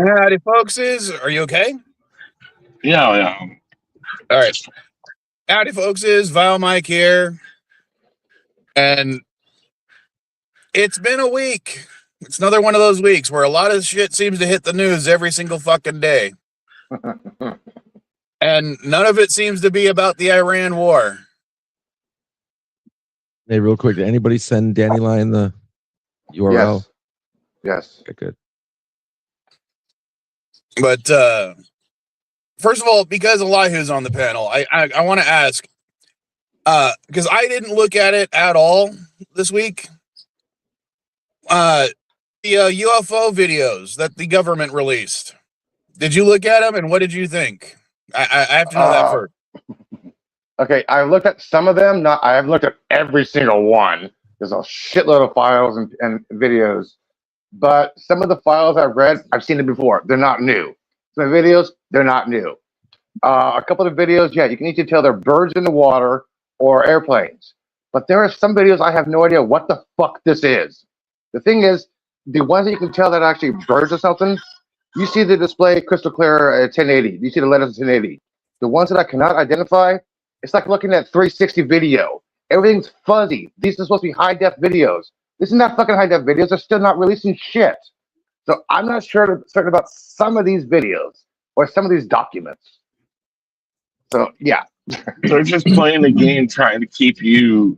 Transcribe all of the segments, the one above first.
Howdy, folkses. Are you okay? Yeah. All right. Howdy, folkses. Vile Mike here. And it's been a week. It's another one of those weeks where a lot of shit seems to hit the news every single fucking day. And none of it seems to be about the Iran war. Hey, real quick, did anybody send Dandelion the URL? Yes. Okay, good. But first of all, because Elihu's on the panel, I want to ask, because I didn't look at it at all this week. The UFO videos that the government released. Did you look at them, and what did you think? I have to know that first. Okay, I've looked at some of them. I haven't looked at every single one. There's a shitload of files and videos. But some of the files I've read, I've seen it before. They're not new. Some videos, they're not new. A couple of videos, yeah, you can easily tell they're birds in the water or airplanes. But there are some videos I have no idea what the fuck this is. The thing is, the ones that you can tell that are actually birds or something, you see the display crystal clear at 1080. You see the letters at 1080. The ones that I cannot identify, it's like looking at 360 video. Everything's fuzzy. These are supposed to be high-def videos. This is not fucking high-def videos. They're still not releasing shit. So I'm not certain about some of these videos or some of these documents. So, yeah. So they're just playing the game, trying to keep you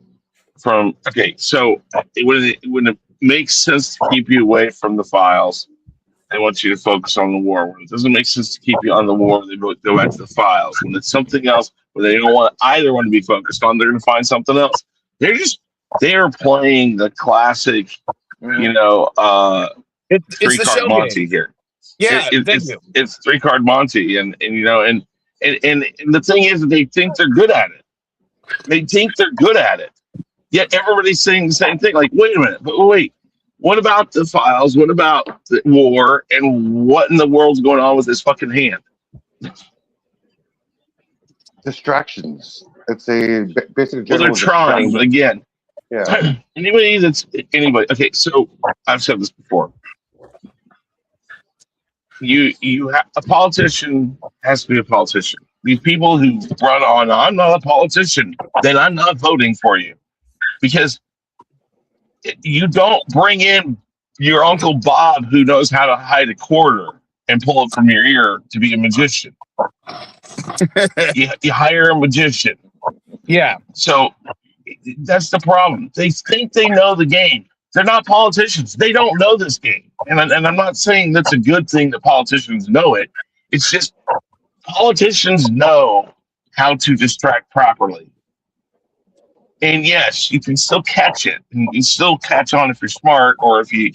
from. Okay, so when it makes sense to keep you away from the files, they want you to focus on the war. When it doesn't make sense to keep you on the war, they go back to the files. When it's something else where they don't want either one to be focused on, they're going to find something else. They're playing the classic, It's the three-card show Monty game. here. Yeah, thank you. It's three-card Monty, and the thing is that they think they're good at it. They think they're good at it. Yet everybody's saying the same thing. Like, wait a minute, but wait. What about the files? What about the war? And what in the world's going on with this fucking hand? Distractions. It's a basic. Well, they're trying, but again, yeah. Anybody. Okay, so I've said this before. You have a politician has to be a politician. These people who run on, I'm not a politician, then I'm not voting for you, because you don't bring in your Uncle Bob who knows how to hide a quarter and pull it from your ear to be a magician. you hire a magician. Yeah. So that's the problem. They think they know the game. They're not politicians. They don't know this game. And I'm not saying that's a good thing that politicians know it. It's just politicians know how to distract properly. And yes, you can still catch it. And you can still catch on if you're smart or if you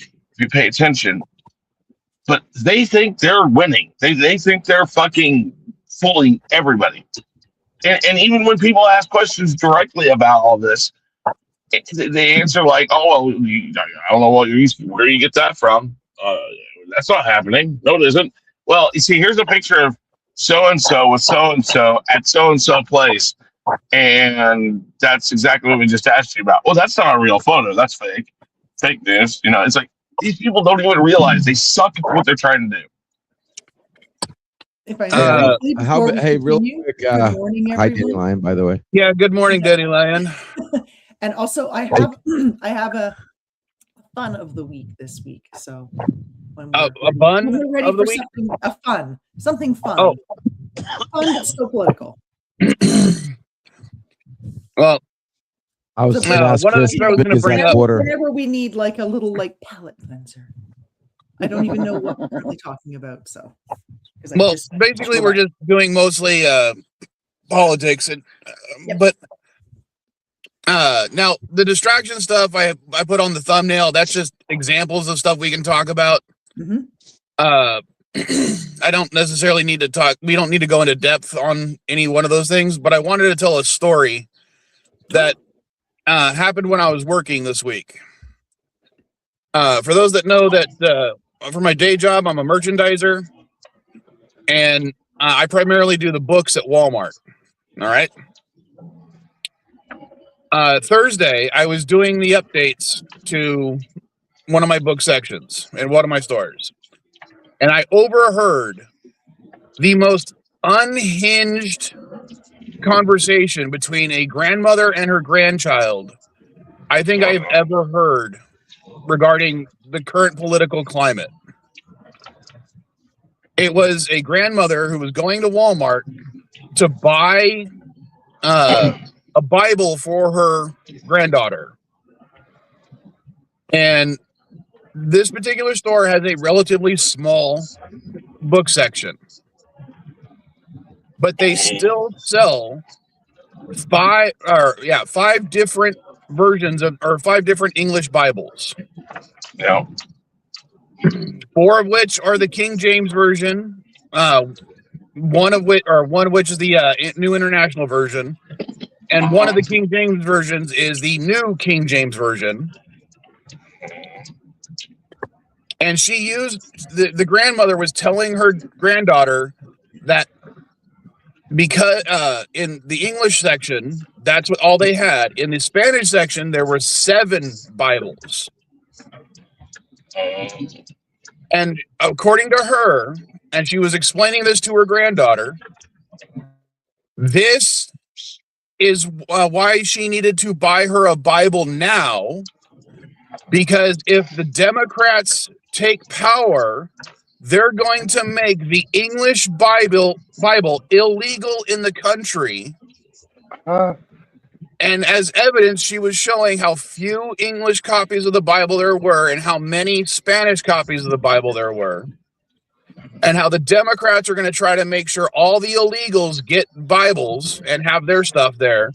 pay attention. But they think they're winning. They think they're fucking fooling everybody. And even when people ask questions directly about all this, they answer like, "Oh, well, I don't know where you get that from. That's not happening. No, it isn't." Well, you see, here's a picture of so-and-so with so-and-so at so-and-so place. And that's exactly what we just asked you about. Well, that's not a real photo. That's fake. Fake news. It's like these people don't even realize they suck at what they're trying to do. If I hey, real quick, good morning, hi, Dandelion, by the way. Yeah, good morning, Dandelion. And also, I have a fun of the week this week. So when A bun we're ready of the for week? something fun. Oh. Fun but still political. Well, I was one ask of the Chris, things I was gonna bring up- Whenever we need like a little palate cleanser. I don't even know what we're really talking about. So, well, basically, we're just doing mostly politics, and but now the distraction stuff I put on the thumbnail. That's just examples of stuff we can talk about. Mm-hmm. I don't necessarily need to talk. We don't need to go into depth on any one of those things, but I wanted to tell a story that happened when I was working this week. For those that know that for my day job, I'm a merchandiser, and I primarily do the books at Walmart. All right. Thursday, I was doing the updates to one of my book sections in one of my stores. and I overheard the most unhinged conversation between a grandmother and her grandchild I think I've ever heard regarding the current political climate. It was a grandmother who was going to Walmart to buy a Bible for her granddaughter. And this particular store has a relatively small book section, but they still sell five different versions of, or 5 different English Bibles. Yeah. 4 of which are the King James version, one of which is the New International Version, and one of the King James versions is the New King James Version. And she used the grandmother was telling her granddaughter that because in the English section, that's what all they had. In the Spanish section, there were 7 Bibles. And according to her, and she was explaining this to her granddaughter, this is why she needed to buy her a Bible now, because if the Democrats take power, they're going to make the English Bible illegal in the country. And as evidence, she was showing how few English copies of the Bible there were and how many Spanish copies of the Bible there were. And how the Democrats are going to try to make sure all the illegals get Bibles and have their stuff there.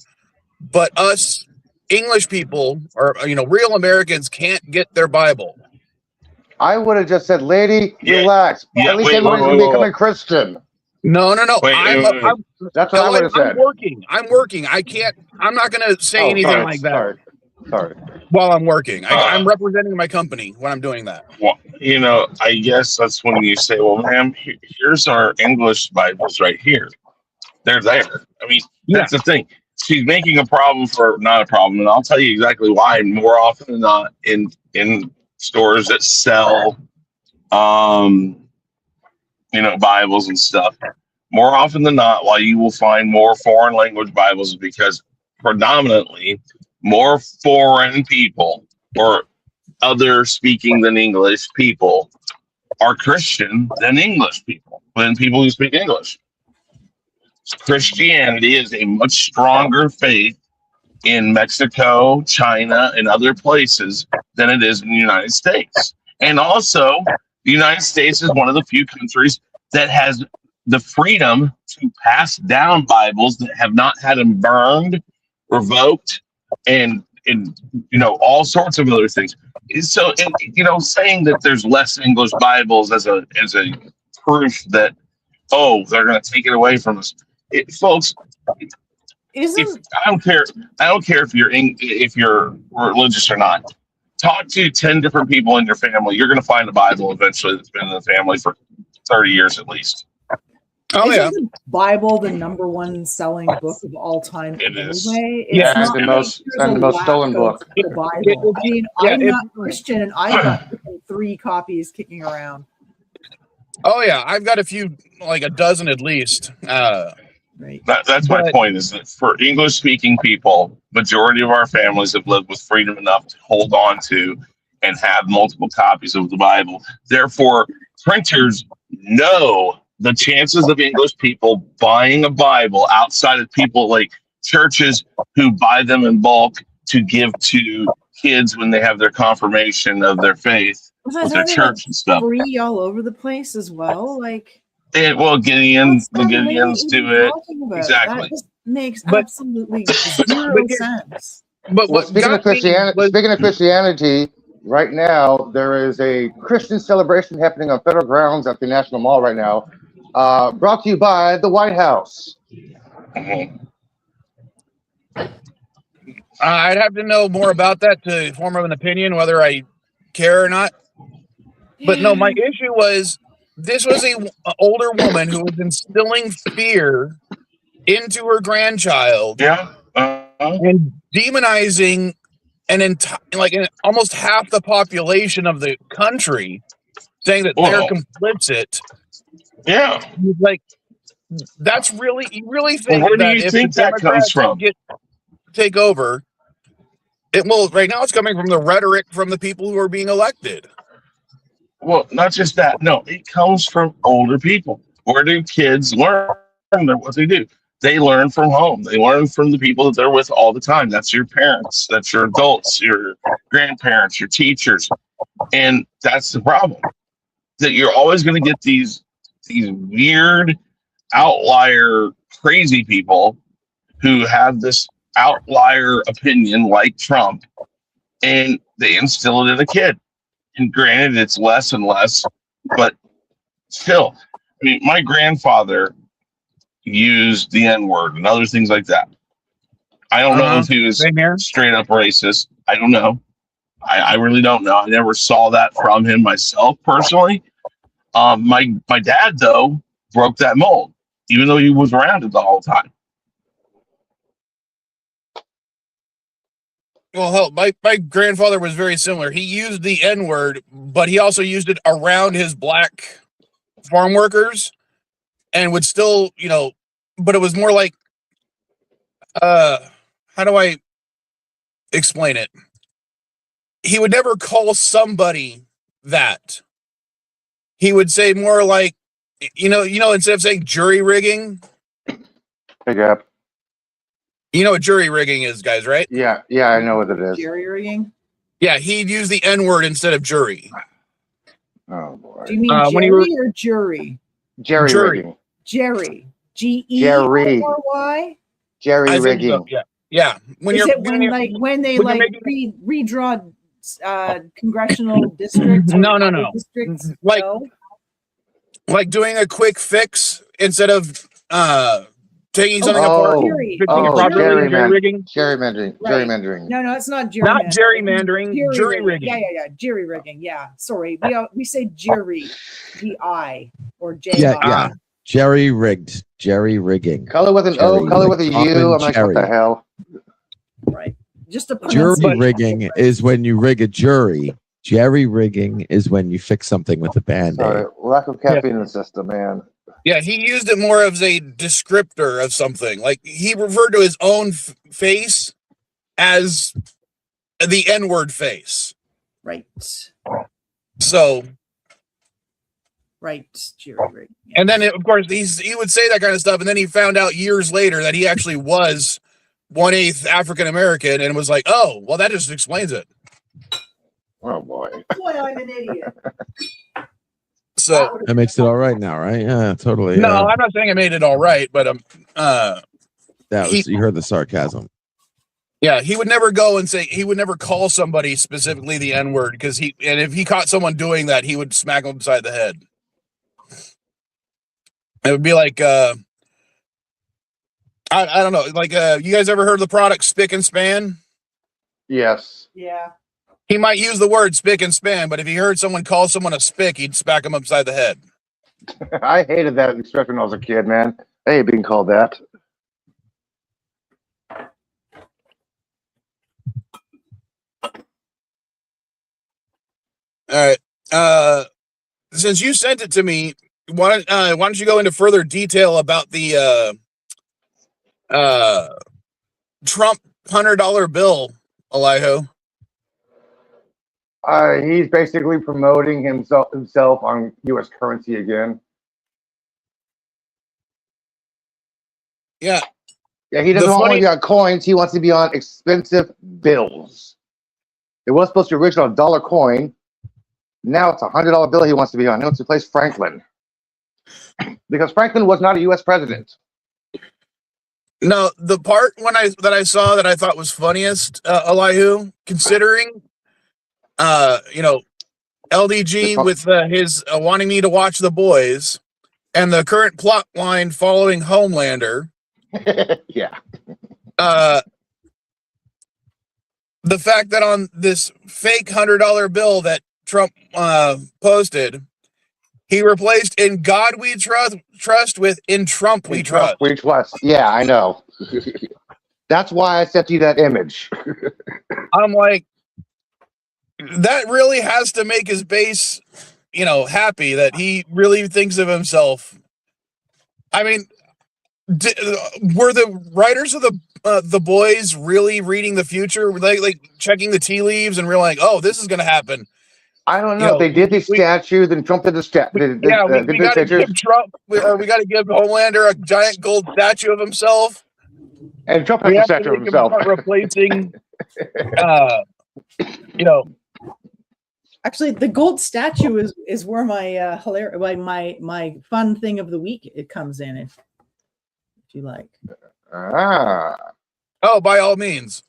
But us English people, or real Americans, can't get their Bible. I would have just said, lady, Yeah. relax. Yeah, At least wait, everyone's wait. becoming Christian. No. Wait. That's what I would have said. I'm working. I'm not going to say anything like that Sorry. while I'm working. I'm representing my company when I'm doing that. Well, I guess that's when you say, well, ma'am, here's our English Bibles right here. They're there. I mean, that's the thing. She's making a problem for not a problem. And I'll tell you exactly why. More often than not, in stores that sell, Bibles and stuff, more often than not, why you will find more foreign language Bibles is because predominantly more foreign people or other speaking than English people are Christian than English people, than people who speak English. Christianity is a much stronger faith in Mexico, China, and other places than it is in the United States. And also, the United States is one of the few countries that has the freedom to pass down Bibles that have not had them burned, revoked, and all sorts of other things. So, saying that there's less English Bibles as a proof that they're going to take it away from us, folks. I don't care if you're religious or not. Talk to 10 different people in your family. You're going to find a Bible eventually that's been in the family for 30 years at least. Oh, yeah. Isn't the Bible the #1 selling book of all time? It is. Anyway? Yeah, It's not the like most- there's and a the most lack stolen of book. The Bible. I mean, Yeah, I'm not Christian, and I got 3 copies kicking around. Oh, yeah. I've got a few, like a dozen at least. Right. That's my point, is that for English speaking people, majority of our families have lived with freedom enough to hold on to and have multiple copies of the Bible. Therefore, printers know the chances of English people buying a Bible outside of people like churches who buy them in bulk to give to kids when they have their confirmation of their faith with their church and stuff. Free all over the place as well. Like, And, well, the Gideons do it. Exactly. That just makes But- absolutely 0 but here- sense. But Well, what speaking got of Christianity, me was- right now there is a Christian celebration happening on federal grounds at the National Mall right now, brought to you by the White House. Mhm. I'd have to know more about that to form an opinion whether I care or not. But no, my issue was this was a older woman who was instilling fear into her grandchild Yeah. and demonizing almost half the population of the country saying that they're Well, complicit. yeah. Like, that's really, you really Well, think where do that you if think the that comes Democrats from? take over, right now it's coming from the rhetoric from the people who are being elected. Well, not just that. No, it comes from older people. Where do kids learn what they do? They learn from home. They learn from the people that they're with all the time. That's your parents. That's your adults, your grandparents, your teachers. And that's the problem. That you're always going to get these weird outlier crazy people who have this outlier opinion like Trump, and they instill it in a kid. And granted, it's less and less, but still, I mean, my grandfather used the N-word and other things like that. I don't know if he was Same here. straight up racist. I don't know. I really don't know. I never saw that from him myself personally. My dad, though, broke that mold, even though he was around it the whole time. Well, hell, my grandfather was very similar. He used the N-word, but he also used it around his black farm workers, and would still, but it was more like, how do I explain it? He would never call somebody that. He would say more like, instead of saying jury rigging, Pick up. you know what jury rigging is, guys, right? Yeah, I know what it is. Jerry rigging? Yeah, he'd use the N-word instead of jury. Oh boy. Do you mean when Jerry you or jury? Jerry Jury. rigging. Jerry. G-E-R-Y? Jerry I think rigging. so, yeah. When Is you're it when they when you're making- redraw congressional districts? or No. districts? Like- No? like doing a quick fix instead of taking something Oh, apart, Jerry. fixing it Oh, properly, gerryman- jury rigging. Gerrymandering. Right. Gerrymandering. No, it's not gerrymandering. Not gerrymandering, jury rigging. Yeah. Jury rigging. Yeah. Sorry. We say jury, G-I or J. Yeah. Jerry rigged. Jerry rigging. Color with an O, Jerry color with a rigged. U. I'm like, what the Jerry. hell? Right. Just a Jury pronunciation rigging is when you rig a jury. Jerry rigging is when you fix something with a band-aid. Sorry, lack of caffeine in the system, man. Yeah, he used it more as a descriptor of something. Like, he referred to his own face as the N-word face. Right. So, Right. Jerry rigging. Yeah. and then of course he would say that kind of stuff, and then he found out years later that he actually was 1/8 African American, and was like, oh, well, that just explains it. Oh boy. Boy, I'm an idiot. So, That makes it all right now, right? Yeah, totally. no, yeah. I'm not saying I made it all right, but You heard the sarcasm. yeah, he would never go and say, he would never call somebody specifically the N-word, because if he caught someone doing that, he would smack them upside the head. It would be like, I don't know, like, you guys ever heard of the product Spick and Span? Yes. Yeah. He might use the word spick and span, but if he heard someone call someone a spick, he'd smack him upside the head. I hated that expression when I was a kid, man. I hate being called that. All right. Since you sent it to me, why don't you go into further detail about the Trump $100 bill, Elihu? He's basically promoting himself on U.S. currency again. Yeah. Yeah, he doesn't The want funny- to be on coins. He wants to be on expensive bills. It was supposed to be original dollar coin. Now it's a $100 bill he wants to be on. He wants to replace Franklin. Because Franklin was not a U.S. president. No, the part that I saw that I thought was funniest, Elihu, considering, LDG with his wanting me to watch The Boys, and the current plot line following Homelander. Yeah. The fact that on this fake $100 bill that Trump posted, he replaced "In God We Trust" with "In Trump We Trust." We trust. Yeah, I know. That's why I sent you that image. I'm like, that really has to make his base, happy that he really thinks of himself. I mean, were the writers of the boys really reading the future? Were they like checking the tea leaves and realizing, oh, this is going to happen? I don't know. They did the statue, then Trump did the statue. We got to give Trump, or we got to give Homelander a giant gold statue of himself. And Trump has a statue of himself. Replacing, Actually, the gold statue is where my my fun thing of the week it comes in. If you like. Oh, by all means.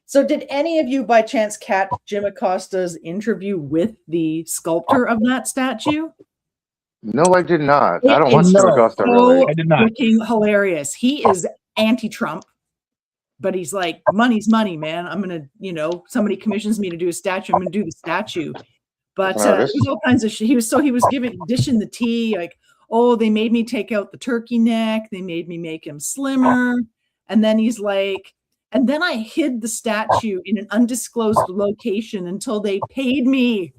So did any of you by chance catch Jim Acosta's interview with the sculptor of that statue? No, I did not. I don't watch Jim Acosta really. I did not. Freaking hilarious. He is anti-Trump, but he's like, money's money, man. I'm gonna, somebody commissions me to do a statue. I'm gonna do the statue. But it was all kinds of shit. He was dishing the tea, like, oh, they made me take out the turkey neck. They made me make him slimmer. And then he's like, and then I hid the statue in an undisclosed location until they paid me.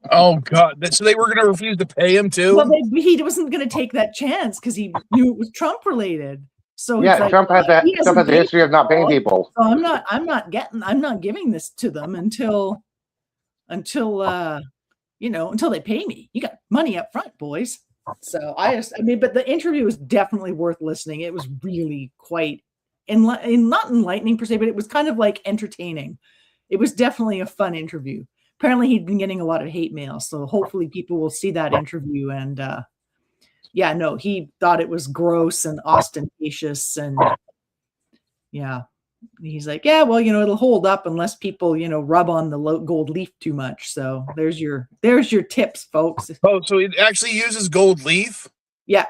Oh God! So they were going to refuse to pay him too? Well, he wasn't going to take that chance because he knew it was Trump related. So yeah, Trump has that. Trump has a history of not paying people. So I'm not giving this to them until they pay me. You got money up front, boys. So but the interview was definitely worth listening. It was really quite not enlightening per se, but it was kind of like entertaining. It was definitely a fun interview. Apparently he'd been getting a lot of hate mail, so hopefully people will see that interview and he thought it was gross and ostentatious and he's like, yeah, well, it'll hold up unless people, rub on the gold leaf too much. So there's your tips, folks. Oh, so it actually uses gold leaf? Yeah.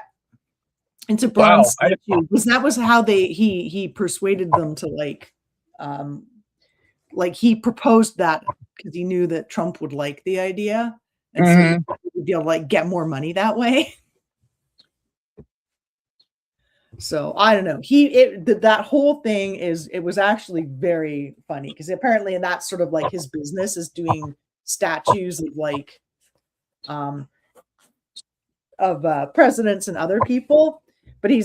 It's a bronze statue. That was how he persuaded them to he proposed that because he knew that Trump would like the idea. And so he would be able to get more money that way. So I don't know. That whole thing was actually very funny because apparently that's sort of like his business is doing statues of presidents and other people. But he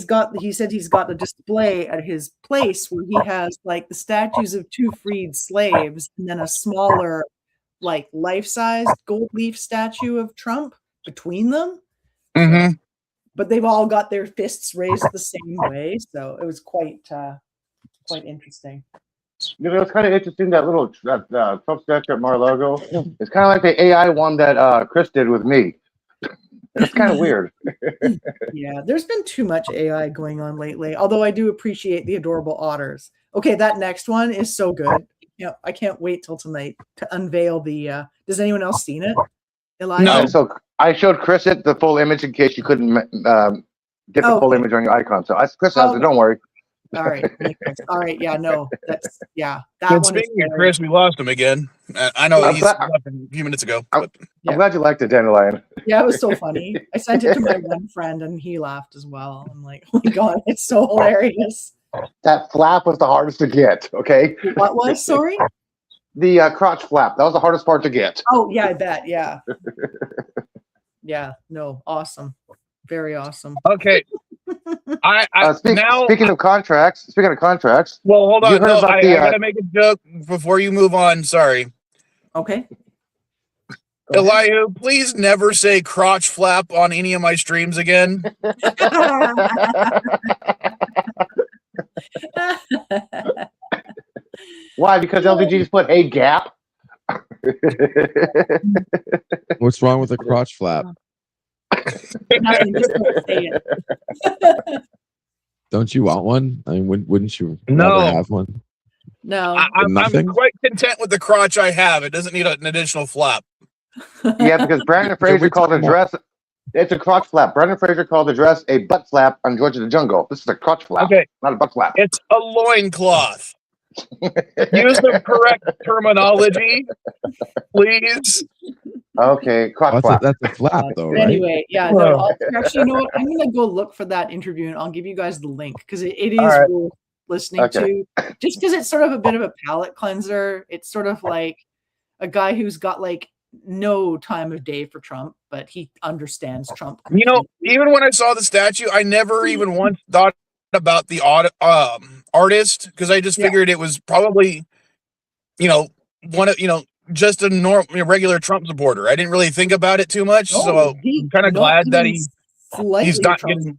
said he's got a display at his place where he has the statues of 2 freed slaves and then a smaller life-size gold leaf statue of Trump between them. Mm-hmm. But they've all got their fists raised the same way, so it was quite interesting. It's kind of interesting that little Trump statue at Mar-a-Lago. It's kind of like the AI one that Chris did with me. It's kind of weird. Yeah, there's been too much AI going on lately. Although I do appreciate the adorable otters. Okay, that next one is so good. I can't wait till tonight to unveil the. Does anyone else seen it? Elijah? No. So I showed Chris the full image in case you couldn't get the full image on your icon. So Chris has it. Don't worry. All right. All right. Yeah. No. That and one. Speaking of Chris, we lost him again. I know he's left a few minutes ago. I'm glad you liked it, Dandelion. Yeah, it was so funny. I sent it to my one friend, and he laughed as well. I'm like, oh my god, it's so hilarious. That flap was the hardest to get. Okay. What was? Sorry. The crotch flap. That was the hardest part to get. Oh yeah, I bet. Yeah. Yeah. No. Awesome. Very awesome. Okay. Speaking of contracts. Well, hold on. No, I gotta make a joke before you move on. Sorry. Okay. Elihu, please never say crotch flap on any of my streams again. Why? Because LDG just put a gap. What's wrong with a crotch flap? Nothing, just don't say it. Don't you want one? I mean, wouldn't you No. rather have one? No. I'm Nothing? quite content with the crotch I have. It doesn't need an additional flap. Yeah, because Brandon Fraser called a dress. It's a crotch flap. Brandon Fraser called the dress a butt flap on George of the Jungle. This is a crotch flap, Okay. not a butt flap. It's a loincloth. Use the correct terminology, please. Okay, crotch flap. That's a flap, though, But right? anyway, yeah. No, actually, you know what? I'm gonna go look for that interview, and I'll give you guys the link because it is right. worth listening to. Just because it's sort of a bit of a palate cleanser. It's sort of like a guy who's got no time of day for Trump, but he understands Trump. You know, even when I saw the statue, I never even once thought about the artist, because I just figured it was probably, just a regular Trump supporter. I didn't really think about it too much, so I'm kind of glad that he's not getting.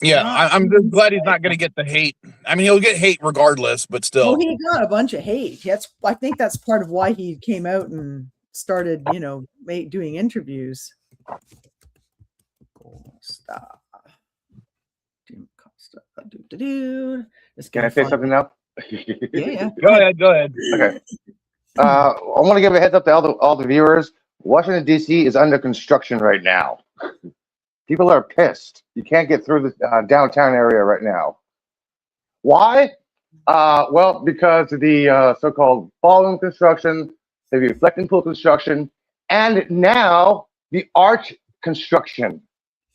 Yeah, I'm just glad he's not going to get the hate. I mean, he'll get hate regardless, but still. Oh, he got a bunch of hate. I think that's part of why he came out and started, doing interviews. Can I say something now? Yeah. Go ahead. Okay. I want to give a heads up to all the viewers. Washington, D.C. is under construction right now. People are pissed. You can't get through the downtown area right now. Why? Well, because of the so-called ballroom construction, the reflecting pool construction, and now the arch construction.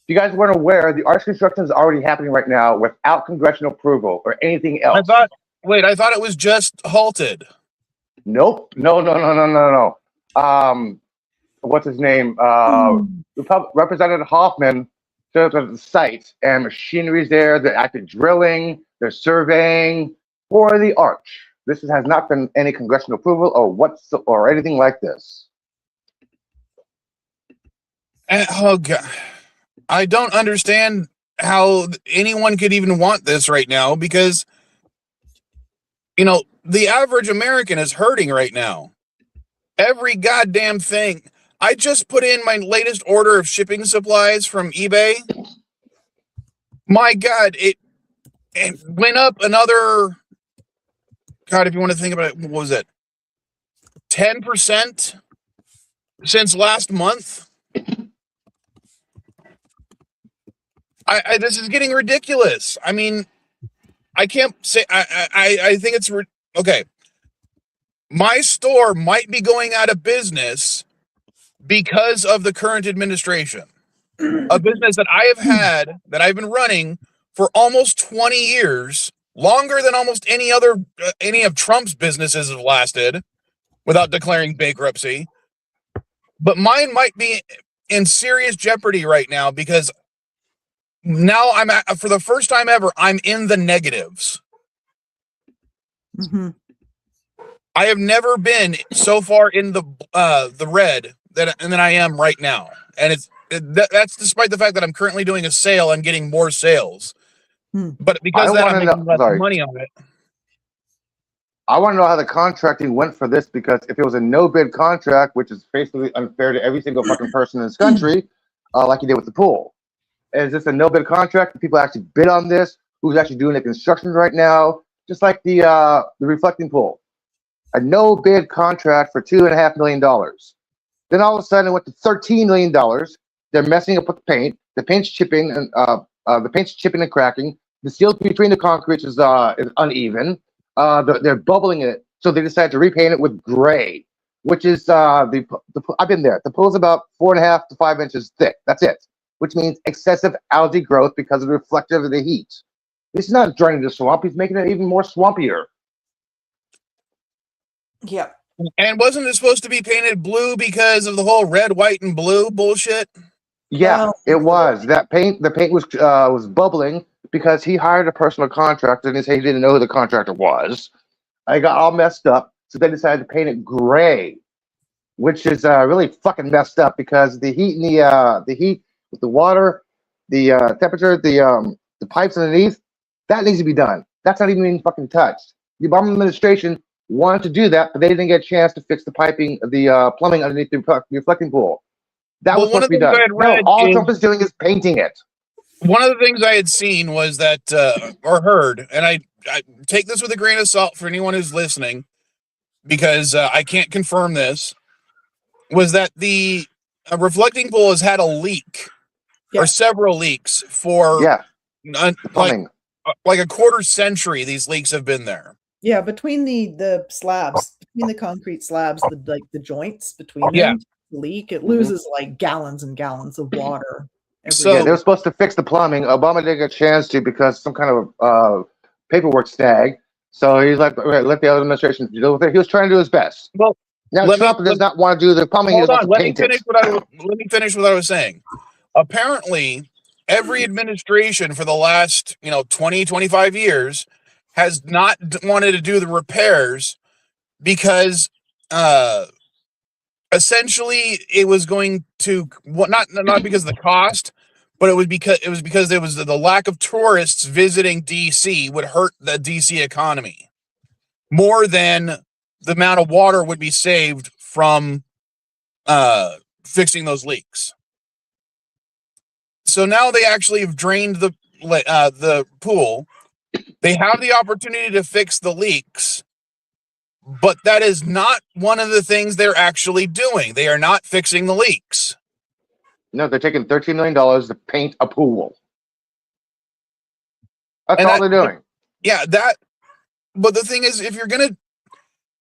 If you guys weren't aware, the arch construction is already happening right now without congressional approval or anything else. I thought it was just halted. Nope. No. What's his name? Representative Hoffman shows up at the site, and machinery's there. They're active drilling. They're surveying for the arch. This has not been any congressional approval or anything like this. Oh God, I don't understand how anyone could even want this right now, because the average American is hurting right now. Every goddamn thing. I just put in my latest order of shipping supplies from eBay. My God, it went up another. God, if you want to think about it, what was it? 10% since last month. This is getting ridiculous. I mean, I can't say. I think it's okay. My store might be going out of business because of the current administration. A business that I have had, that I've been running for almost 20 years, longer than almost any of Trump's businesses have lasted without declaring bankruptcy. But mine might be in serious jeopardy right now, because now for the first time ever, I'm in the negatives. Mm-hmm. I have never been so far in the red than I am right now, and that's despite the fact that I'm currently doing a sale and getting more sales. But because of that, I'm making less money on it. I want to know how the contracting went for this, because if it was a no-bid contract, which is basically unfair to every single fucking person in this country, like you did with the pool. Is this a no-bid contract? People actually bid on this? Who's actually doing the construction right now? Just like the reflecting pool. A no-bid contract for $2.5 million. Then all of a sudden it went to $13 million. They're messing up with the paint. The paint's chipping and cracking. The seal between the concrete is uneven. They're bubbling it, so they decided to repaint it with gray, which is I've been there. The pool is about 4.5 to 5 inches thick. That's it, which means excessive algae growth because of the reflective of the heat. This is not draining the swamp. He's making it even more swampier. Yeah. And wasn't it supposed to be painted blue because of the whole red, white, and blue bullshit? Yeah, it was. The paint was bubbling because he hired a personal contractor and he said he didn't know who the contractor was. I got all messed up, so they decided to paint it gray, which is really fucking messed up, because the heat and the heat with the water, the temperature, the pipes underneath, that needs to be done. That's not even being fucking touched. The Obama administration wanted to do that, but they didn't get a chance to fix the piping, the plumbing underneath the reflecting pool. That was supposed to be done. No, all Trump is doing is painting it. One of the things I had seen was that, or heard, and I take this with a grain of salt for anyone who's listening, because I can't confirm this, was that the reflecting pool has had a leak, or several leaks for like a quarter century. These leaks have been there. Yeah, between the slabs, between the concrete slabs, the joints between them leak, it loses like gallons and gallons of water. They were supposed to fix the plumbing. Obama didn't get a chance to because some kind of paperwork snag. So he's like, let the other administration deal with it. He was trying to do his best. Well, Now, Let me- Trump does not want to do the plumbing. He Hold just on. wants to Let me paint finish it. let me finish what I was saying. Apparently, every administration for the last 20, 25 years has not wanted to do the repairs because essentially it was going to not because of the cost, but it was because there was the lack of tourists visiting DC would hurt the DC economy more than the amount of water would be saved from fixing those leaks. So now they actually have drained the pool. They have the opportunity to fix the leaks, but that is not one of the things they're actually doing. They are not fixing the leaks. No, they're taking $13 million to paint a pool. That's And all they're doing. Yeah, but the thing is, if you're gonna,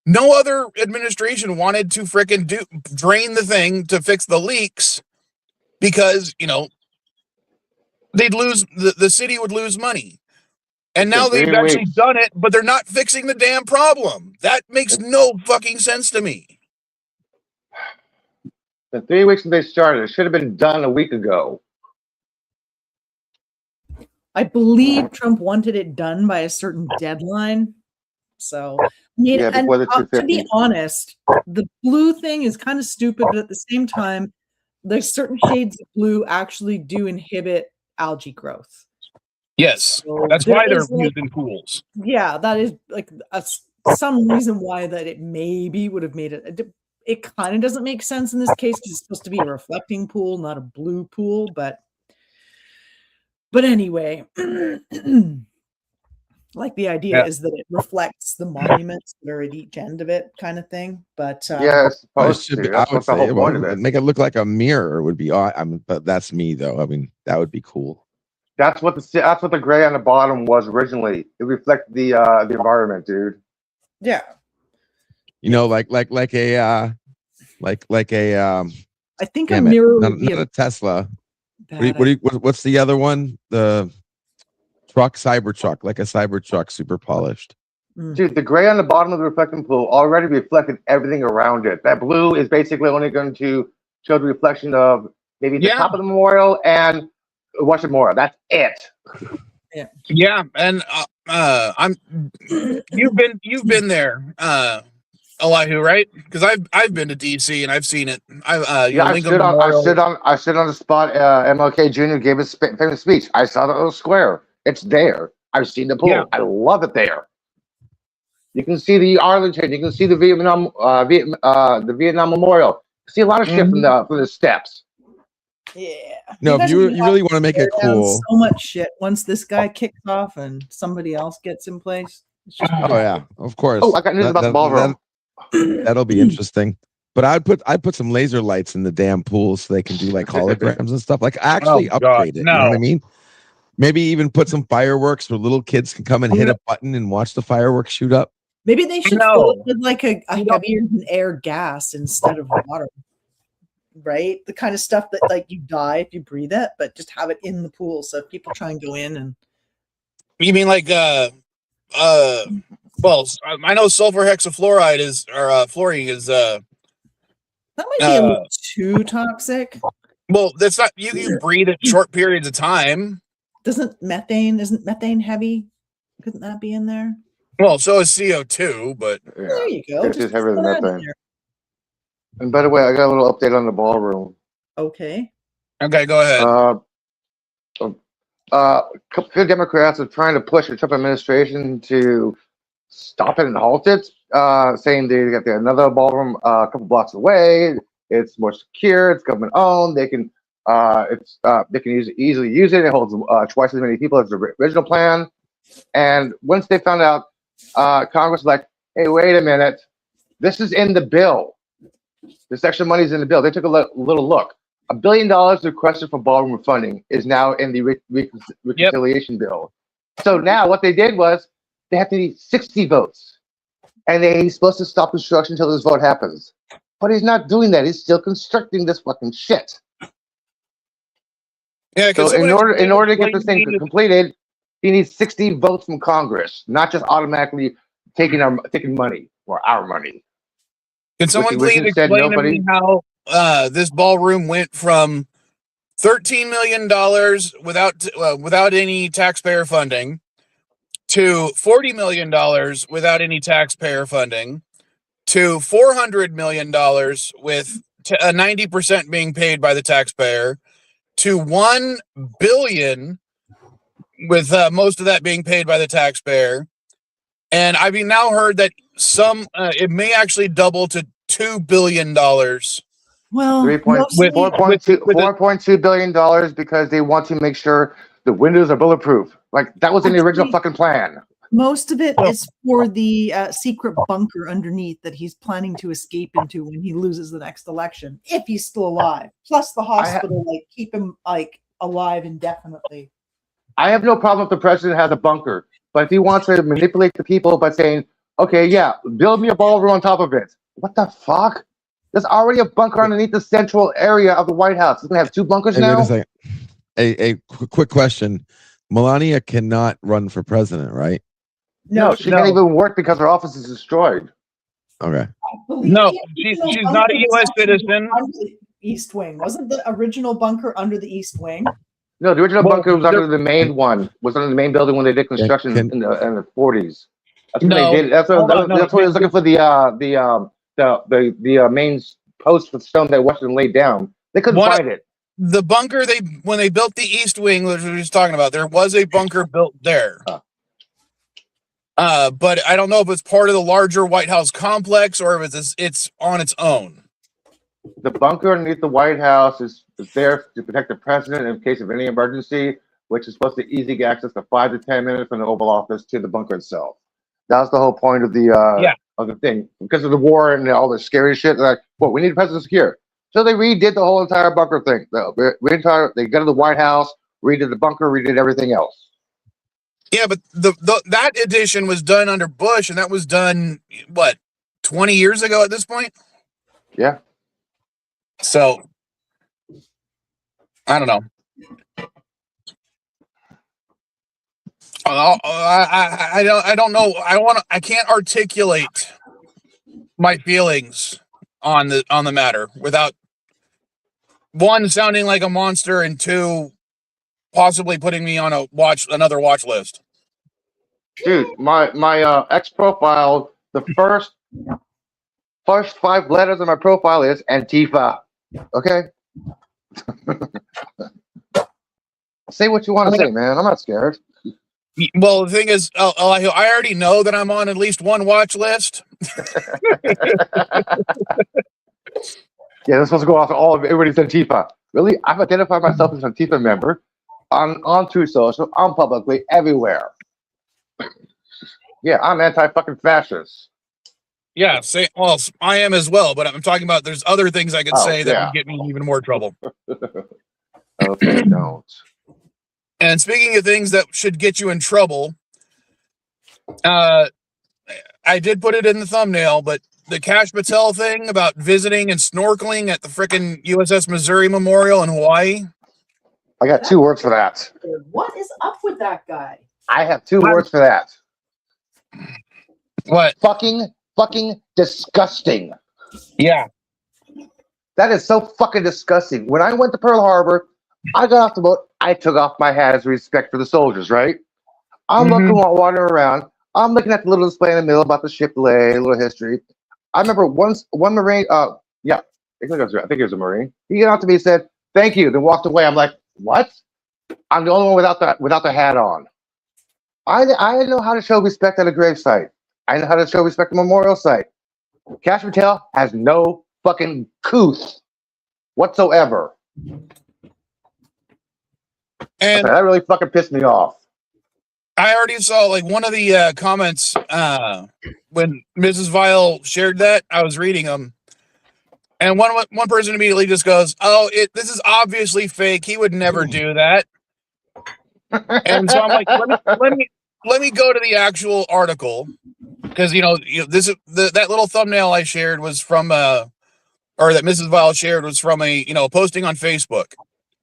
no other administration wanted to frickin' drain the thing to fix the leaks because they'd lose the city would lose money. And now they've actually done it, but they're not fixing the damn problem. That makes no fucking sense to me. The 3 weeks that they started, it should have been done a week ago. I believe Trump wanted it done by a certain deadline. So, Yeah, before the to be 250. honest, the blue thing is kind of stupid, but at the same time, there's certain shades of blue actually do inhibit algae growth. Yes, So that's there why they're is, like, using pools. yeah, that is like some reason why that it maybe would have made it. It kind of doesn't make sense in this case because it's supposed to be a reflecting pool, not a blue pool. But anyway, like the idea is that it reflects the monuments that are at each end of it, kind of thing. But Yeah, it's Well, it supposed should to. be, I That's would what's the say, whole point of it. make it look like a mirror would be. But that's me though. I mean, that would be cool. That's what the gray on the bottom was originally. It reflected the environment, dude. yeah, Like a I think a damn it, mirror not, would be not a a Tesla. bad What's the other one? The Cybertruck, like a Cybertruck, super polished. Dude, the gray on the bottom of the reflecting pool already reflected everything around it. That blue is basically only going to show the reflection of maybe the top of the memorial and Washington Memorial. That's it. Yeah, and you've been there, Elihu, right? Because I've been to DC and I've seen it. I Lincoln stood on Memorial. I stood on the spot. MLK Jr. gave his famous speech. I saw the little square. It's there. I've seen the pool. Yeah. I love it there. You can see the Arlington. You can see the Vietnam Memorial. You see a lot of shit from the steps. Yeah. No, if you really want to make it cool. So much shit once this guy kicks off and somebody else gets in place. It's just Oh yeah, of course. Oh, I got news about the ballroom. That'll be interesting. But I'd put some laser lights in the damn pool so they can do like holograms and stuff. Like actually upgrade it. You know what I mean? Maybe even put some fireworks where little kids can come and hit a button and watch the fireworks shoot up. Maybe they should fill it with like a heavier than air gas instead of water. Right? The kind of stuff that like you die if you breathe it, but just have it in the pool so if people try and go in and You mean like well, I know sulfur hexafluoride fluorine is that might be a little too toxic. well, that's not you breathe it short periods of time. Isn't methane heavy? Couldn't that be in there? Well, so is CO2, but Yeah. There you go. It's just heavier than put that in methane. there. And by the way, I got a little update on the ballroom. Okay. okay, go ahead. A few Democrats are trying to push the Trump administration to stop it and halt it, saying they got another ballroom a couple blocks away. It's more secure. It's government owned. They can easily use it. It holds twice as many people as the original plan. And once they found out, Congress was like, "Hey, wait a minute, this is in the bill. This extra money is in the bill." They took a little look. $1 billion requested for ballroom funding is now in the reconciliation bill. So now what they did was they have to need 60 votes, and he's supposed to stop construction until this vote happens. But he's not doing that. He's still constructing this fucking shit. Yeah, So in order to get this thing completed, he needs 60 votes from Congress, not just automatically taking money or our money. Can someone Which you please said explain to nobody- me how this ballroom went from $13 million without any taxpayer funding to $40 million without any taxpayer funding to $400 million with 90% being paid by the taxpayer to $1 billion with most of that being paid by the taxpayer. And I've now heard that it may actually double to $2 billion. Well, $4.2 billion because they want to make sure the windows are bulletproof. Like that was in the original fucking plan. Most of it is for the secret bunker underneath that he's planning to escape into when he loses the next election, if he's still alive. Plus the hospital, keep him alive indefinitely. I have no problem if the president has a bunker, but if he wants to manipulate the people by saying, "Okay, yeah, build me a ballroom on top of it," what the fuck? There's already a bunker underneath the central area of the White House. It's gonna have two bunkers now. Wait a second. A quick question: Melania cannot run for president, right? No, she can't even work because her office is destroyed. Okay. No, she's not a U.S. citizen. East Wing wasn't the original bunker under the East Wing? No, the original bunker was under the main one. Was under the main building when they did construction in the 40s. That's when they did. That's what I was looking for the main post with stone that Washington laid down. They couldn't find it. The bunker when they built the East Wing, which we were just talking about, there was a bunker built there. But I don't know if it's part of the larger White House complex or if it's on its own. The bunker underneath the White House is there to protect the president in case of any emergency, which is supposed to easy access to 5 to 10 minutes from the Oval Office to the bunker itself. That was the whole point of the thing. Because of the war and all the scary shit, they're like, well, we need the president secure. So they redid the whole entire bunker thing. They got to the White House, redid the bunker, redid everything else. Yeah, but that edition was done under Bush, and that was done, 20 years ago at this point? Yeah. So, I don't know. I don't know. I can't articulate my feelings on the matter without one sounding like a monster and two possibly putting me on another watch list. Dude, my ex profile, the first 5 letters of my profile is Antifa. Okay. Say what you want to say, man. I'm not scared. Well, the thing is, I already know that I'm on at least one watch list. Yeah, they're supposed to go off all of everybody's Antifa. Really? I've identified myself as an Antifa member on True Social, on publicly, everywhere. Yeah, I'm anti-fucking fascist. Yeah, I am as well, but I'm talking about there's other things I could say that would get me in even more trouble. Okay, don't. And speaking of things that should get you in trouble, I did put it in the thumbnail, but the Kash Patel thing about visiting and snorkeling at the frickin' USS Missouri Memorial in Hawaii. I got 2 words for that. What is up with that guy? I have 2 words for that. What? Fucking disgusting. Yeah. That is so fucking disgusting. When I went to Pearl Harbor, I got off the boat. I took off my hat as respect for the soldiers, right? I'm looking while wandering around. I'm looking at the little display in the middle about the ship delay, a little history. I remember one Marine, I think it was a Marine. He came out to me and said, "Thank you," then walked away. I'm like, what? I'm the only one without the hat on. I know how to show respect at a gravesite. I know how to show respect at a memorial site. Kash Patel has no fucking couth whatsoever. And that really fucking pissed me off. I already saw one of the comments when Mrs. Vile shared that. I was reading them, and one person immediately just goes, "Oh, this is obviously fake. He would never do that." And so I'm like, let me go to the actual article, because this is that little thumbnail I shared was from or that Mrs. Vile shared was from a posting on Facebook.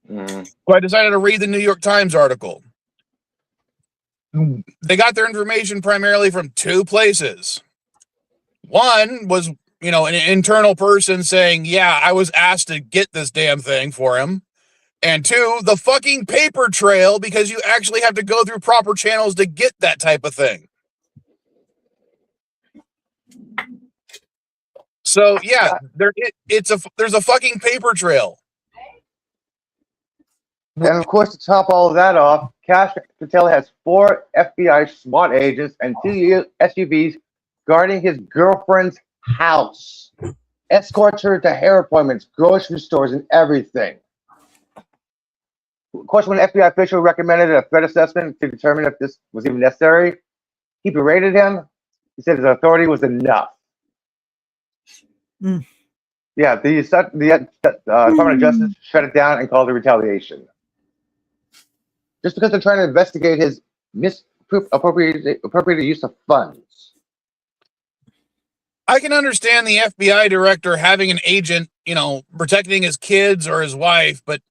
So I decided to read the New York Times article. They got their information primarily from 2 places. One was an internal person saying, yeah, I was asked to get this damn thing for him. And 2, the fucking paper trail, because you actually have to go through proper channels to get that type of thing. So yeah, there's a fucking paper trail. And of course, to top all of that off, Kash Patel has 4 FBI SWAT agents and 2 SUVs guarding his girlfriend's house. Escorts her to hair appointments, grocery stores, and everything. Of course, when an FBI official recommended a threat assessment to determine if this was even necessary, he berated him. He said his authority was enough. Mm. Yeah, the Department of Justice shut it down and called it retaliation. Just because they're trying to investigate his appropriate use of funds. I can understand the FBI director having an agent, protecting his kids or his wife, but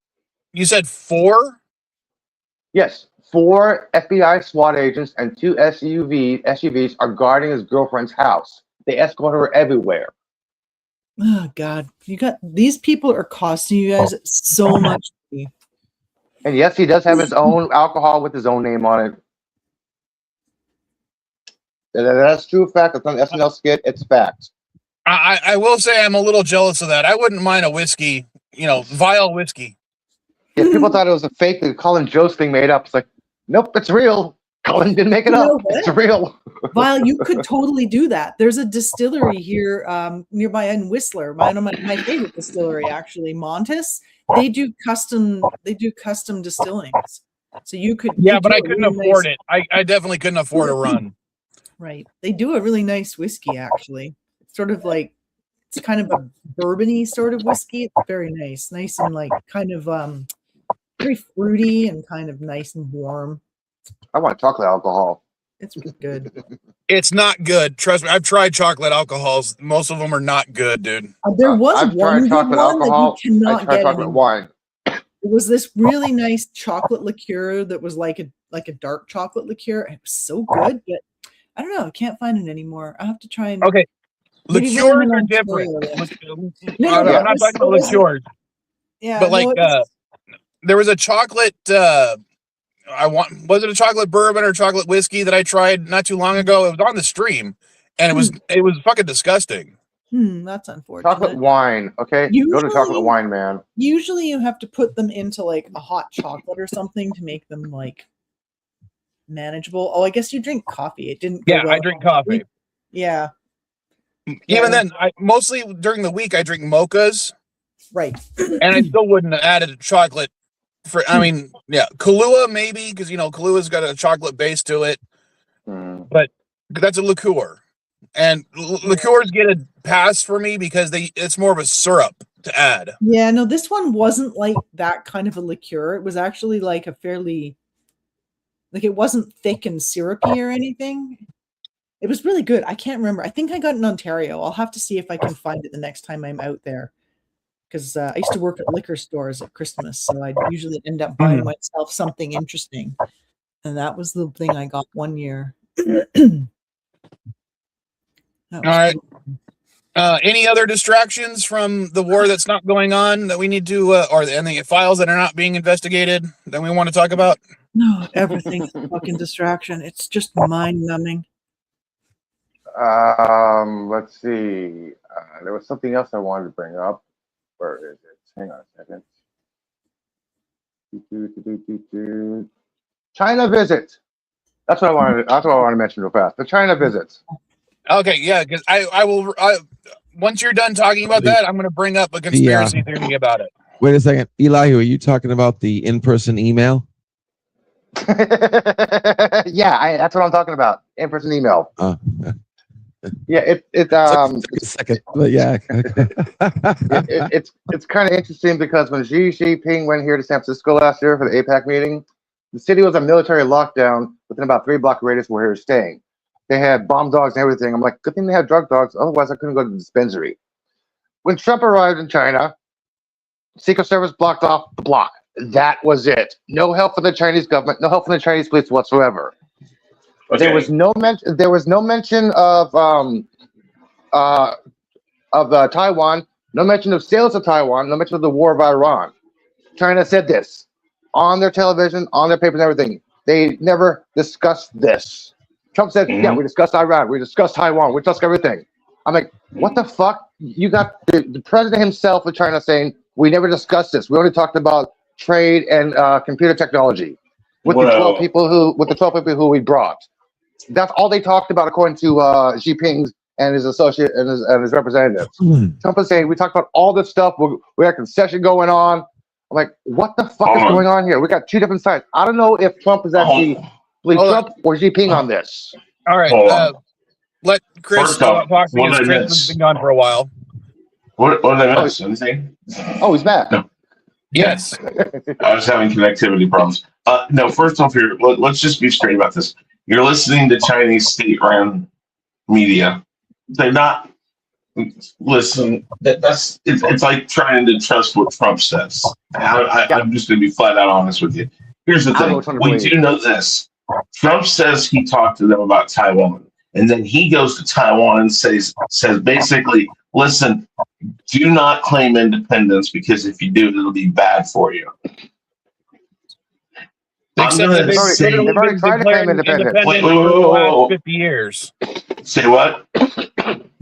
you said 4? Yes, 4 FBI SWAT agents and 2 SUVs are guarding his girlfriend's house. They escort her everywhere. Oh God, these people are costing you guys so much money. And yes, he does have his own alcohol with his own name on it. That's true fact. It's not an SNL skit. It's fact. I will say I'm a little jealous of that. I wouldn't mind a whiskey, vile whiskey. If people thought it was a fake, the Colin Jost thing made up. It's like, nope, it's real. Colin didn't make it up. It's real. Vile, you could totally do that. There's a distillery here nearby in Whistler. My favorite distillery, actually, Montes. They do custom distillings. So you could. Yeah, but I couldn't afford it. I definitely couldn't afford a run. Right. They do a really nice whiskey, actually. It's sort of like, it's kind of a bourbon-y sort of whiskey. It's very nice. Nice and like kind of very fruity and kind of nice and warm. I want chocolate alcohol. It's good. It's not good. Trust me. I've tried chocolate alcohols. Most of them are not good, dude. There was I've one tried chocolate alcohol. that you cannot get chocolate anymore. wine. It was this really nice chocolate liqueur that was like a dark chocolate liqueur. It was so good, but I don't know. I can't find it anymore. I have to try and. Okay. Liqueurs are different. I'm not talking about liqueurs. Yeah. But there was a chocolate. Was it a chocolate bourbon or chocolate whiskey that I tried not too long ago? It was on the stream, and it was fucking disgusting. That's unfortunate. Chocolate wine. Okay, go to chocolate wine, man. Usually, you have to put them into like a hot chocolate or something to make them like manageable. Oh, I guess you drink coffee. It didn't. Yeah, I drink coffee. Yeah. Even then, mostly during the week I drink mochas. Right. And I still wouldn't have added chocolate. Kahlua maybe, because Kahlua's got a chocolate base to it, but that's a liqueur, and liqueurs get a pass for me because it's more of a syrup to add. Yeah, no, this one wasn't like that kind of a liqueur. It was actually like a fairly, like it wasn't thick and syrupy or anything. It was really good. I can't remember. I think I got it in Ontario. I'll have to see if I can find it the next time I'm out there. Because I used to work at liquor stores at Christmas, so I'd usually end up buying myself something interesting. And that was the thing I got one year. All right. Any other distractions from the war that's not going on that we need to, or any files that are not being investigated that we want to talk about? No, everything's a fucking distraction. It's just mind-numbing. Let's see. There was something else I wanted to bring up. Where is it? Hang on a second. China visit. That's what I wanted. That's what I want to mention real fast. The China visits. Okay, yeah, because I will. Once you're done talking about that, I'm going to bring up a conspiracy theory about it. Wait a second, Eli, are you talking about the in-person email? Yeah, that's what I'm talking about. In-person email. Yeah, a second, but yeah, it's kind of interesting because when Xi Jinping went here to San Francisco last year for the APAC meeting, the city was a military lockdown within about 3-block radius where he was staying. They had bomb dogs and everything. I'm like, good thing they had drug dogs, otherwise I couldn't go to the dispensary. When Trump arrived in China, Secret Service blocked off the block. That was it. No help from the Chinese government, no help from the Chinese police whatsoever. Okay. There was no mention of of Taiwan, no mention of sales to Taiwan, no mention of the war of Iran. China said this on their television, on their papers, and everything. They never discussed this. Trump said, yeah, we discussed Iran, we discussed Taiwan, we discussed everything. I'm like, what the fuck? You got the president himself of China saying, we never discussed this. We only talked about trade and computer technology with the 12 people who we brought. That's all they talked about, according to Xi Jinping and his associate and his representatives. Trump is saying, we talked about all this stuff. We got concession going on. I'm like, what the fuck is going on here? We got two different sides. I don't know if Trump is actually Trump or Xi Jinping on this. All right. Let Chris talk because Chris has been gone for a while. What did I miss? Anything? Oh, he's back. No. Yes. I was having connectivity problems. No, first off here, let's just be straight about this. You're listening to Chinese state-run media. They're not listen. It's like trying to trust what Trump says. I'm just going to be flat out honest with you. Here's the thing. We do know this. Trump says he talked to them about Taiwan, and then he goes to Taiwan and says basically, listen, do not claim independence because if you do, it'll be bad for you. Except that they've already tried to claim independence for the last 50 years. Say what?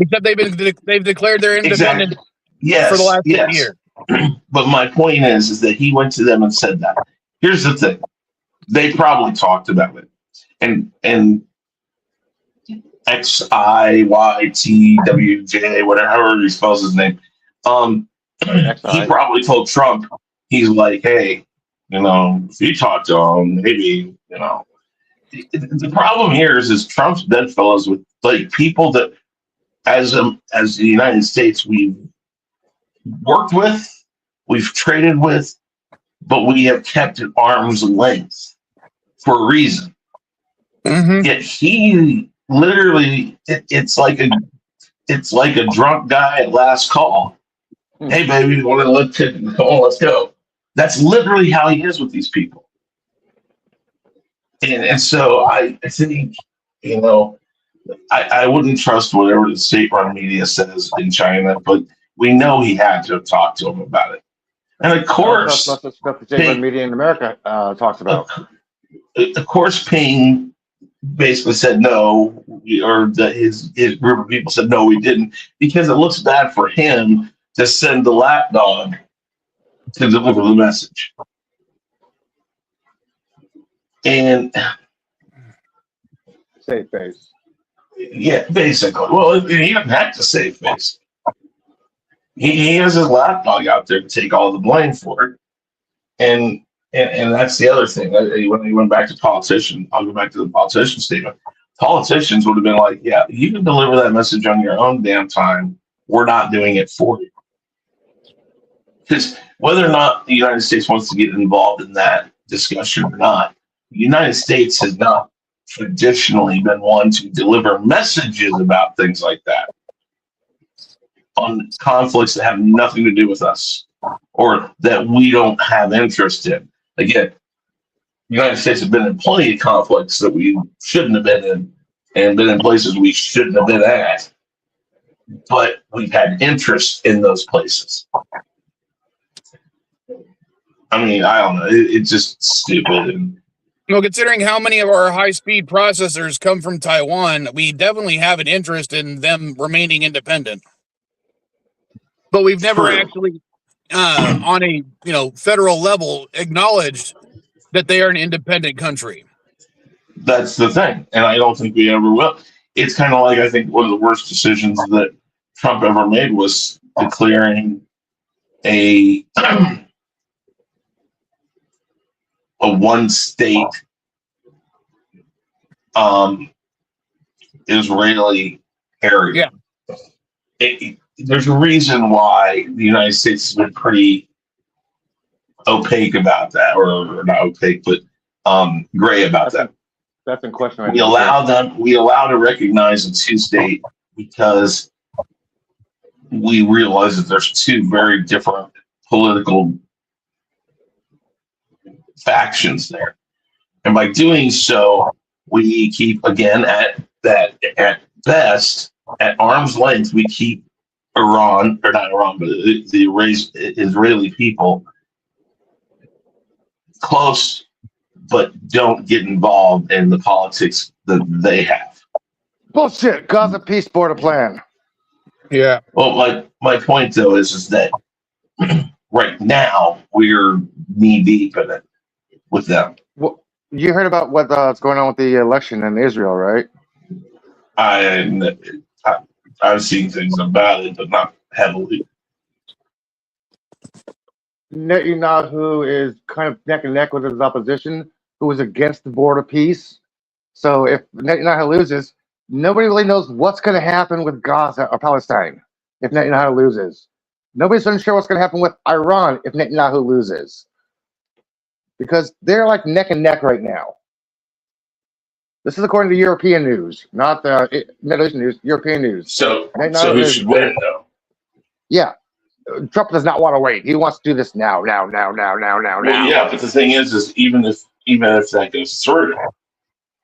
Except they've declared their independence for the last 50 years. But my point is that he went to them and said that. Here's the thing. They probably talked about it. And XIYTWJ, whatever he spells his name. He probably told Trump, he's like, hey, if you talk to him, maybe, The problem here is Trump's bedfellows with like people that, as the United States, we've worked with, we've traded with, but we have kept at arm's length for a reason. Mm-hmm. Yet he literally, it's like a drunk guy at last call. Mm-hmm. Hey, baby, you want to let's go. That's literally how he is with these people. And so I think, I wouldn't trust whatever the state-run media says in China, but we know he had to have talked to him about it. And of course, that's the stuff the state-run media in America talks about. Of course, Ping basically said no, or his group of people said no, we didn't, because it looks bad for him to send the lapdog to deliver the message. And save face. Yeah, basically. Well, he doesn't have to save face. He has his lapdog out there to take all the blame for it. And that's the other thing. When he went back to politicians, I'll go back to the politician statement. Politicians would have been like, yeah, you can deliver that message on your own damn time. We're not doing it for you. Because whether or not the United States wants to get involved in that discussion or not, the United States has not traditionally been one to deliver messages about things like that on conflicts that have nothing to do with us or that we don't have interest in. Again, the United States has been in plenty of conflicts that we shouldn't have been in and been in places we shouldn't have been at, but we've had interest in those places. I mean, I don't know. It's just stupid. And considering how many of our high-speed processors come from Taiwan, we definitely have an interest in them remaining independent. But we've never actually, on a federal level, acknowledged that they are an independent country. That's the thing, and I don't think we ever will. It's kind of like, I think one of the worst decisions that Trump ever made was declaring a one-state Israeli area. Yeah. There's a reason why the United States has been pretty opaque about that, or not opaque, but gray about that. That's in question. We allow to recognize a two-state because we realize that there's two very different political factions there. And by doing so, we keep, again, at best, at arm's length, we keep Iran, or not Iran, but the Israeli people close, but don't get involved in the politics that they have. Bullshit. Gaza peace border plan. Yeah. Well, my point though is that right now we're knee deep in it with them. Well, you heard about what's going on with the election in Israel, right? I've seen things about it, but not heavily. Netanyahu is kind of neck and neck with his opposition, who is against the border peace. So if Netanyahu loses, nobody really knows what's going to happen with Gaza or Palestine if Netanyahu loses. Nobody's unsure what's going to happen with Iran if Netanyahu loses. Because they're like neck and neck right now. This is according to European news, not the Middle Eastern news, European news. So who should win, though? Yeah. Trump does not want to wait. He wants to do this now. Well, yeah, but the thing is even if that goes through,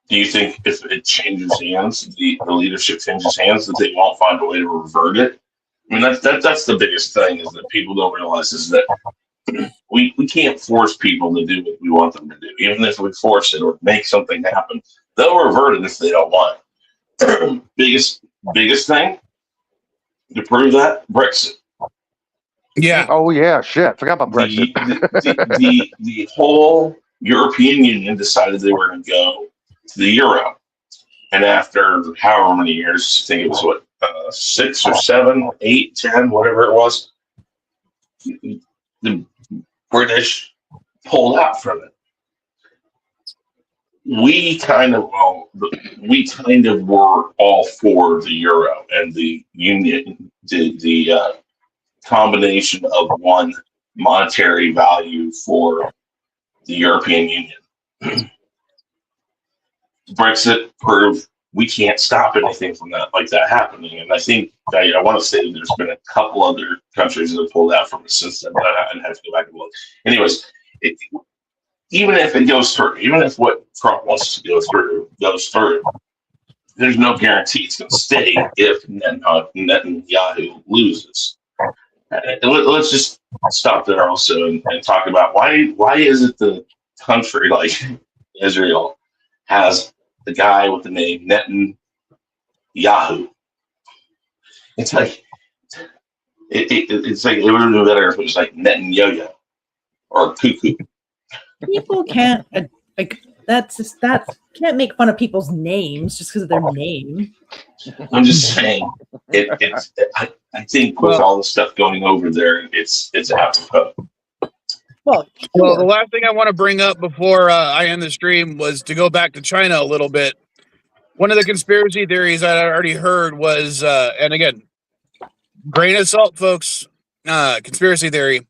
do you think if it changes hands, the leadership changes hands, that they won't find a way to revert it? I mean, that's the biggest thing, is that people don't realize is that we can't force people to do what we want them to do. Even if we force it or make something happen, they'll revert it if they don't want it. biggest thing to prove that, Brexit. Yeah. Oh yeah, shit. Forgot about Brexit. The whole European Union decided they were going to go to the euro, and after however many years, I think it was 6 or 7, 8, 10, whatever it was, the British pulled out from it. We kind of were all for the euro and the union, the combination of one monetary value for the European Union. Brexit proved we can't stop anything from that happening, and I think I want to say there's been a couple other countries that have pulled out from it since then, but I have to go back and look. Anyways, even if it goes through, even if what Trump wants to go through goes through, there's no guarantee it's going to stay if Netanyahu loses. And let's just stop there also and talk about why is it the country like Israel has the guy with the name Netanyahu? It's like it's like it would have been better if it was like Netanyahu or Cuckoo. People can't can't make fun of people's names just because of their name. I'm just saying I think with all the stuff going over there, it's apropos. Well, the last thing I want to bring up before I end the stream was to go back to China a little bit. One of the conspiracy theories that I already heard was, and again, grain of salt, folks, conspiracy theory.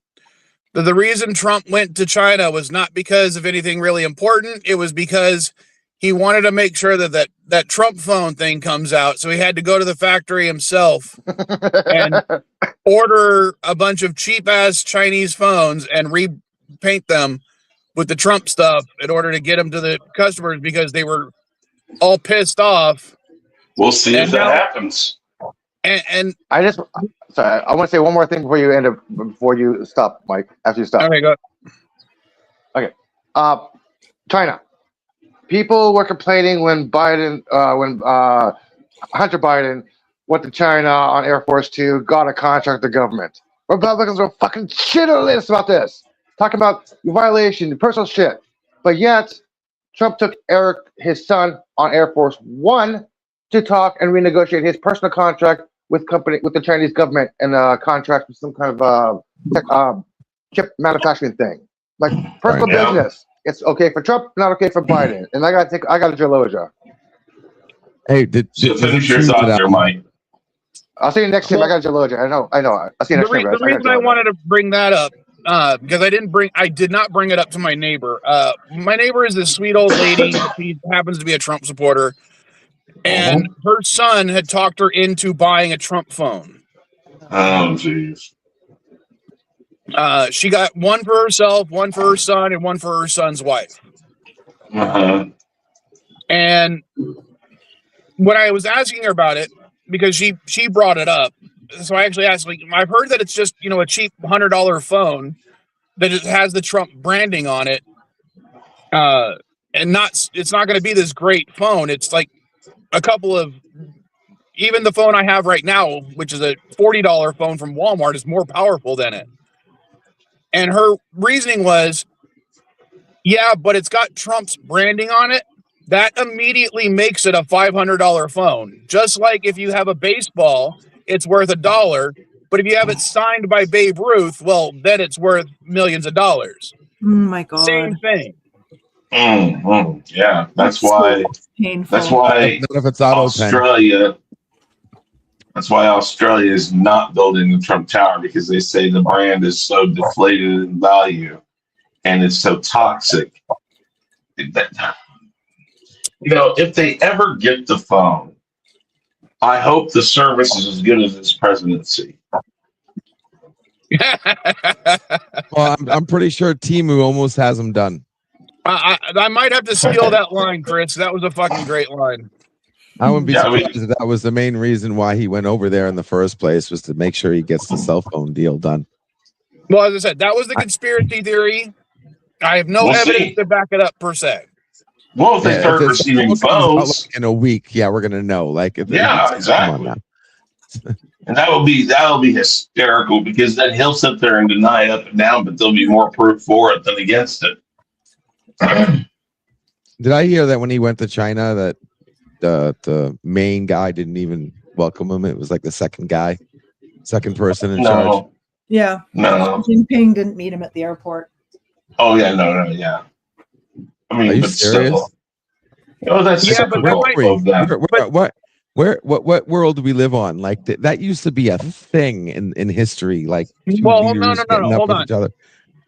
The reason Trump went to China was not because of anything really important. It was because he wanted to make sure that Trump phone thing comes out. So he had to go to the factory himself and order a bunch of cheap ass Chinese phones and repaint them with the Trump stuff in order to get them to the customers because they were all pissed off. We'll see if that happens. And sorry, I want to say one more thing before you stop, Mike. After you stop. Okay, go. Okay. China. People were complaining when Hunter Biden went to China on Air Force 2, got a contract with the government. Republicans were fucking shit on this about this, talking about violation, personal shit. But yet, Trump took Eric, his son, on Air Force 1 to talk and renegotiate his personal contract with the Chinese government and contract with some kind of chip manufacturing thing, like personal business. It's okay for Trump, not okay for Biden. And I got a Georgia. Hey, finish your thought there, Mike. I'll see you next time. I got Georgia. I know. I'll see you next time. The reason I wanted to bring that up, because I did not bring it up to my neighbor. My neighbor is this sweet old lady. She happens to be a Trump supporter. And her son had talked her into buying a Trump phone. Oh, jeez. She got one for herself, one for her son, and one for her son's wife. Uh-huh. And when I was asking her about it, because she brought it up, so I actually asked, like, I've heard that it's just, you know, a cheap $100 phone that it has the Trump branding on it. And it's not going to be this great phone. It's like a couple of, even the phone I have right now, which is a $40 phone from Walmart, is more powerful than it. And her reasoning was, yeah, but it's got Trump's branding on it. That immediately makes it a $500 phone. Just like if you have a baseball, it's worth $1. But if you have it signed by Babe Ruth, well, then it's worth millions of dollars. Oh my God. Same thing. Yeah, that's why. Painful. That's why Not if it's auto pen. Australia. That's why Australia is not building the Trump Tower, because they say the brand is so deflated in value and it's so toxic. That, you know, if they ever get the phone, I hope the service is as good as his presidency. Well, I'm pretty sure Temu almost has them done. I might have to steal that line, Chris. That was a fucking great line. I wouldn't be surprised if that was the main reason why he went over there in the first place, was to make sure he gets the cell phone deal done. Well, as I said, that was the conspiracy theory. I have no evidence to back it up per se. Well, if they start receiving phones in a week, yeah, we're gonna know. Like, exactly. And that'll be hysterical, because then he'll sit there and deny it up and down, but there'll be more proof for it than against it. Did I hear that when he went to China that the main guy didn't even welcome him? It was like the second person in charge. Yeah. No. Jinping didn't meet him at the airport. Oh yeah, no, yeah. I mean, are you but serious? Still, that's what world do we live on? Like that used to be a thing in history. Like, well, no, hold on.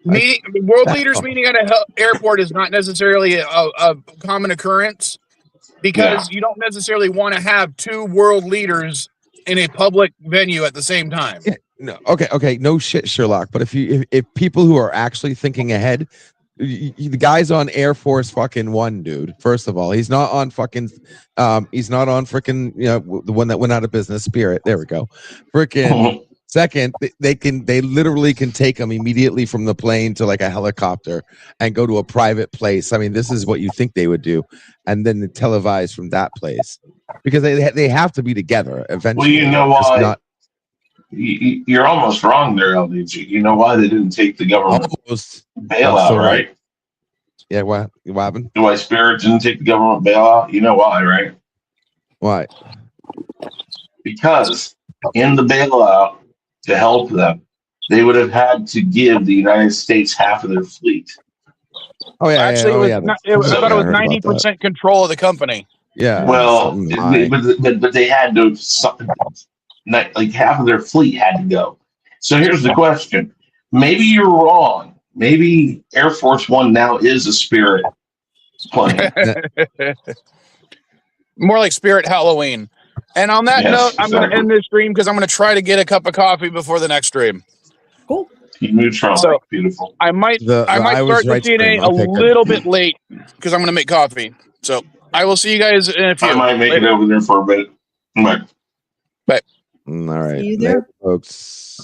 World leaders meeting at an airport is not necessarily a common occurrence, because you don't necessarily want to have two world leaders in a public venue at the same time. Yeah, no, okay, no shit, Sherlock. But if people who are actually thinking ahead, the guy's on Air Force fucking One, dude. First of all, he's not on fucking, he's not on freaking, you know, the one that went out of business, Spirit. There we go. Freaking. Second, they literally can take them immediately from the plane to like a helicopter and go to a private place. I mean, this is what you think they would do, and then they televise from that place, because they have to be together eventually. Well, you know why? You're almost wrong there, LDG. You know why they didn't take the government bailout, right? Yeah, what happened? Why Spirit didn't take the government bailout? You know why, right? Why? Because in the bailout, to help them, they would have had to give the United States half of their fleet. Oh yeah, actually, I thought it was 90% control of the company. Yeah. Well, but they had to, like half of their fleet had to go. So here's the question: maybe you're wrong. Maybe Air Force One now is a Spirit plane. More like Spirit Halloween. And on that note, I'm going to end this stream, because I'm going to try to get a cup of coffee before the next stream. Cool. So beautiful. I might start the TNA a little bit late, because I'm going to make coffee. So I will see you guys in a few. I might make it over there for a bit. Bye. All right, See you there, folks.